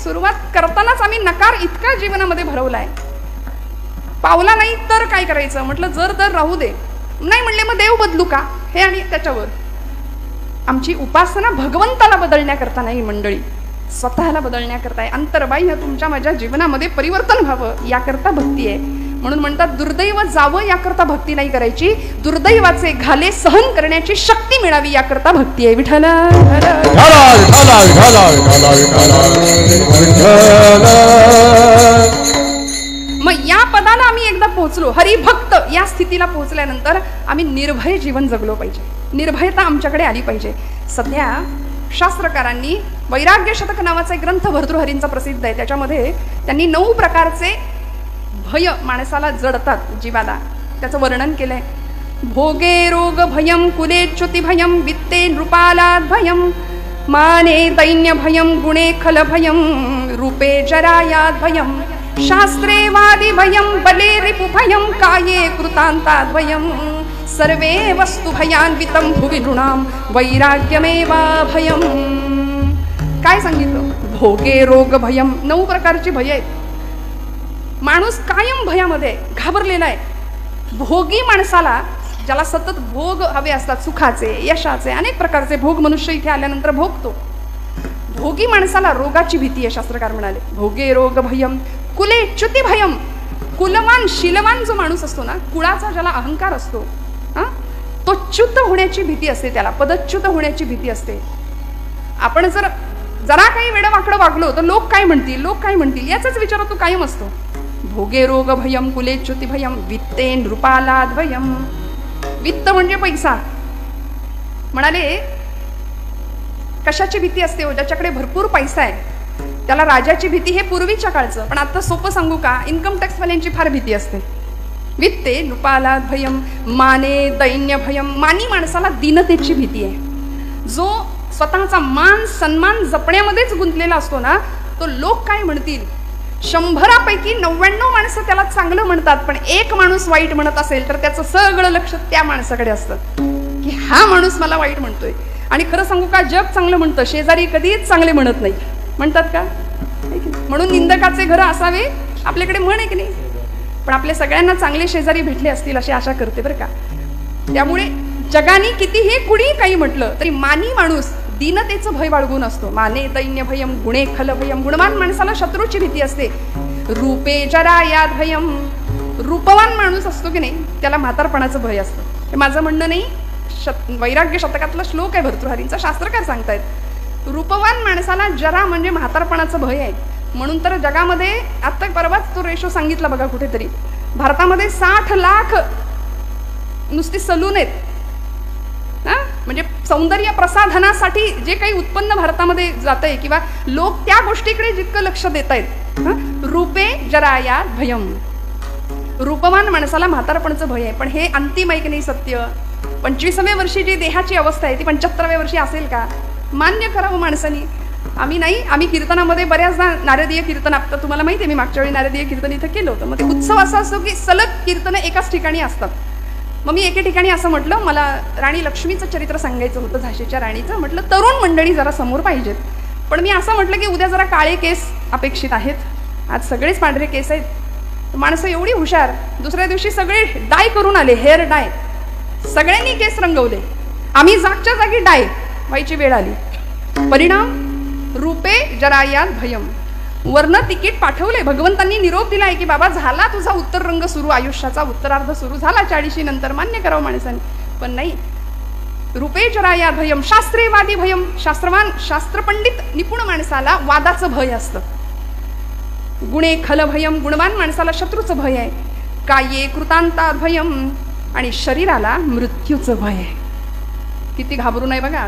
सुरुवात करतानाच आम्ही नकार इतका जीवनामध्ये भरवलाय. पावला नाही तर काय करायचं म्हटलं, जर तर राहू दे. नाही म्हणले मग देव बदलू का, हे आणि त्याच्यावर. आमची उपासना भगवंताला बदलण्याकरता नाही मंडळी, स्वतःला बदलण्याकरता आहे. अंतर्बाह्य तुमच्या माझ्या जीवनामध्ये परिवर्तन व्हावं याकरता भक्ती आहे. म्हणून म्हणतात दुर्दैव जावं याकरता भक्ती नाही करायची, दुर्दैवाचे घाले सहन करण्याची शक्ती मिळावी याकरता भक्ती आहे. विठ्ठल मग या पदाला आम्ही एकदा पोहोचलो, हरिभक्त या स्थितीला पोहोचल्यानंतर आम्ही निर्भय जीवन जगलो पाहिजे, निर्भयता आमच्याकडे आली पाहिजे. सध्या शास्त्रकारांनी वैराग्य शतक नावाचा एक ग्रंथ भर्तृहरींचा प्रसिद्ध आहे, त्याच्यामध्ये त्यांनी 9 प्रकारचे भय माणसाला जडतात जीवाला, त्याचं वर्णन केलंय. भोगे रोग भयम, कुले च्युती भयम, वित्ते नृपालाद भयम, माने दैन्य भयम, गुणे खल भयम, रूपे जरायाद भयम, शास्त्रे वादी भयम, बले रिपु भयम, काये कृतांताद भयम, सर्वे वस्तु भयान्वितम भुवि नृणाम वैराग्यमेवा भयम. काय सांगितलं? भोगे रोग भयम, 9 प्रकारची भय आहेत. माणूस कायम भयामध्ये घाबरलेला आहे. भोगी माणसाला, ज्याला सतत भोग हवे असतात, सुखाचे यशाचे अनेक प्रकारचे भोग मनुष्य इथे आल्यानंतर भोगतो, भोगी माणसाला रोगाची भीती आहे. शास्त्रकार म्हणाले भोगे रोग भयम, कुले च्युती भयम. कुलवान शीलवान जो माणूस असतो ना, कुळाचा ज्याला अहंकार असतो, तो च्युत होण्याची भीती असते, त्याला पदच्युत होण्याची भीती असते. आपण जरा काही वेडवाकडं वागलो तर लोक काय म्हणतील, लोक काय म्हणतील याचाच विचार तो कायम असतो. भोगे रोग भयम, कुले च्युती भयम, वित्ते नृपालाद भयम. वित्त म्हणजे पैसा. म्हणाले कशाची भीती असते हो? ज्याच्याकडे भरपूर पैसा आहे त्याला राजाची भीती, हे पूर्वीच्या काळचं. पण आता सोपं सांगू का, इन्कम टॅक्स वाल्यांची फार भीती असते. वित्ते नृपालाद भयम, माने दैन्य भयम. मानी माणसाला दीनतेची भीती आहे. जो स्वतःचा मान सन्मान जपण्यामध्येच गुंतलेला असतो ना, तो लोक काय म्हणतील, 100पैकी 99 माणसं त्याला चांगलं म्हणतात, पण एक माणूस वाईट म्हणत असेल तर त्याचं सगळं लक्ष त्या माणसाकडे असतं की हा माणूस मला वाईट म्हणतोय. आणि खरं सांगू का, जग चांगलं म्हणतं, शेजारी कधीच चांगले म्हणत नाही. म्हणतात का? म्हणून निंदकाचे घर असावे आपल्याकडे म्हण आहे की नाही. पण आपल्या सगळ्यांना चांगले शेजारी भेटले असतील अशी आशा करते बरं का. त्यामुळे जगाने कितीही कुणी काही म्हटलं तरी मानी माणूस दीनतेचं भय बाळगून असतो. माने दैन्य भयम, गुणे खल भयम. गुणवान माणसाला शत्रूची भीती असते. रूपे जरायाद भयम. रूपवान माणूस असतो की नाही, त्याला म्हातारपणाचं भय असतं. हे माझं म्हणणं नाही, वैराग्य शतकातला श्लोक आहे भर्तृहरींचा, शास्त्रकार सांगतायत. रूपवान माणसाला जरा म्हणजे म्हातारपणाचं भय आहे. म्हणून तर जगामध्ये आता परवाच तो रेशो सांगितला बघा कुठेतरी, भारतामध्ये 60 लाख नुसती सलून आहेत. म्हणजे सौंदर्य प्रसाधनासाठी जे काही उत्पन्न भारतामध्ये जात आहे किंवा लोक त्या गोष्टीकडे जितकं लक्ष देत आहेत. रूपे जरायाद भयम. रूपवान माणसाला म्हातारपणाचं भय आहे. पण हे अंतिम आहे की नाही सत्य. 25व्या वर्षी जी देहाची अवस्था आहे ती 75व्या वर्षी असेल का? मान्य करावं माणसानी. आम्ही कीर्तनामध्ये बऱ्याचदा नारदीय कीर्तन, आता तुम्हाला माहिती आहे मी मागच्या वेळी नारदीय कीर्तन इथं केलं होतं. मग ते उत्सव असा असतो की सलग कीर्तन एकाच ठिकाणी असतात. मग मी एके ठिकाणी असं म्हटलं, मला राणी लक्ष्मीचं चरित्र सांगायचं होतं, झाशीच्या राणीचं. म्हटलं तरुण मंडळी जरा समोर पाहिजेत. पण मी असं म्हटलं की उद्या जरा काळे केस अपेक्षित आहेत, आज सगळेच पांढरे केस आहेत. माणसं एवढी हुशार, दुसऱ्या दिवशी सगळे डाय करून आले, हेअर डाय. सगळ्यांनी केस रंगवले. आम्ही जागच्या जागी डाय व्हायची वेळ आली. परिणाम रूपे जरायाद भयम. वर्ण तिकीट पाठवले, भगवंतांनी निरोप दिलाय की बाबा झाला तुझा उत्तर रंग सुरू, आयुष्याचा उत्तरार्ध सुरू झाला 40 नंतर. मान्य करावं माणसाने. पण नाही, रूपे जरायाद भयम, शास्त्रेवादी भयम. शास्त्रवान शास्त्रपंडित निपुण माणसाला वादाचं भय असतं. गुणे खल भयम. गुणवान माणसाला शत्रूचं भय आहे. काये कृतांताद भयम. आणि शरीराला मृत्यूचं भय आहे. किती घाबरू नये बघा.